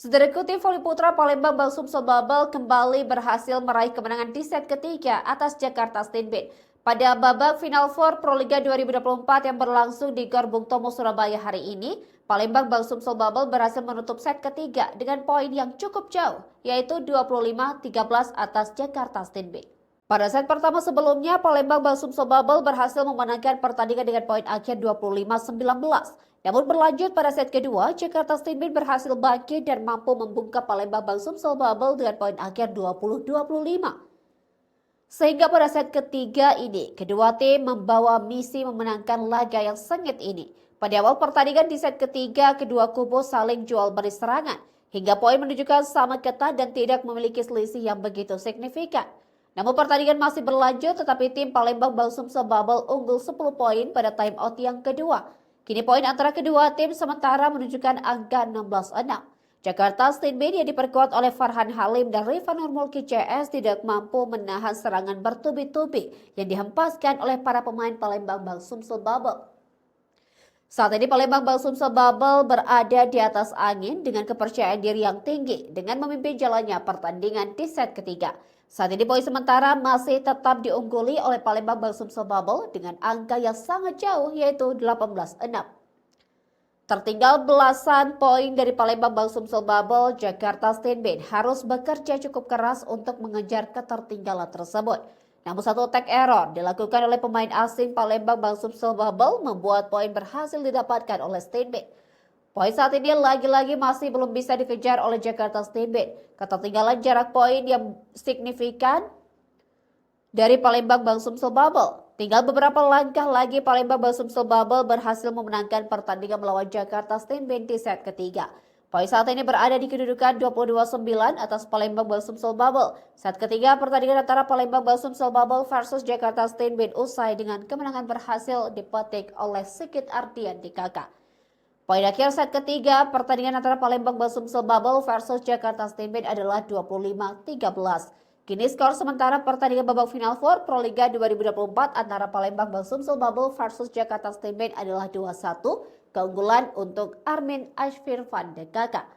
Saudaraku, tim voli putra Palembang Bang Sumsel Bubble kembali berhasil meraih kemenangan di set ketiga atas Jakarta Steenbeat. Pada babak final 4 Proliga 2024 yang berlangsung di Gor Bung Tomo, Surabaya hari ini, Palembang Bang Sumsel Bubble berhasil menutup set ketiga dengan poin yang cukup jauh, yaitu 25-13 atas Jakarta Steenbeat. Pada set pertama sebelumnya, Palembang Bang Sumsel Bubble berhasil memenangkan pertandingan dengan poin akhir 25-19. Namun berlanjut pada set kedua, Jakarta Steenbeat berhasil bangkit dan mampu membungkam Palembang Bang Sumsel Bubble dengan poin akhir 20-25. Sehingga pada set ketiga ini, kedua tim membawa misi memenangkan laga yang sengit ini. Pada awal pertandingan di set ketiga, kedua kubu saling jual beri serangan, hingga poin menunjukkan sama ketat dan tidak memiliki selisih yang begitu signifikan. Namun pertandingan masih berlanjut, tetapi tim Palembang Bang Sumsel Bubble unggul 10 poin pada time out yang kedua. Kini poin antara kedua tim sementara menunjukkan angka 16-6. Jakarta Steenbeat yang diperkuat oleh Farhan Halim dan Rifan Nurmulki CS tidak mampu menahan serangan bertubi-tubi yang dihempaskan oleh para pemain Palembang Bang Sumsel Bubble. Saat ini Palembang Bang Sumsel Bubble berada di atas angin dengan kepercayaan diri yang tinggi dengan memimpin jalannya pertandingan di set ketiga. Saat ini poin sementara masih tetap diungguli oleh Palembang Bang Sumsel Bubble dengan angka yang sangat jauh yaitu 18-6. Tertinggal belasan poin dari Palembang Bang Sumsel Bubble, Jakarta Steenbeat harus bekerja cukup keras untuk mengejar ketertinggalan tersebut. Namun satu tag error dilakukan oleh pemain asing Palembang Bang Sumsel Bubble membuat poin berhasil didapatkan oleh Steenbeat. Poin saat ini lagi-lagi masih belum bisa dikejar oleh Jakarta Steenbeat. Ketertinggalan jarak poin yang signifikan dari Palembang Bang Sumsel Bubble. Tinggal beberapa langkah lagi Palembang Bang Sumsel Bubble berhasil memenangkan pertandingan melawan Jakarta Steenbeat di set ketiga. Poin saat ini berada di kedudukan 22-9 atas Palembang Bang Sumsel Bubble. Set ketiga pertandingan antara Palembang Bang Sumsel Bubble versus Jakarta Steenbeat usai dengan kemenangan berhasil dipetik oleh Sigit Ardian di kakak. Poin akhir set ketiga pertandingan antara Palembang Bang Sumsel Bubble versus Jakarta Steenbeat adalah 25-13. Kini skor sementara pertandingan babak final 4 Proliga 2024 antara Palembang Bang Sumsel Bubble versus Jakarta Steenbeat adalah 2-1, keunggulan untuk Armin Ashfirvan de Kakak.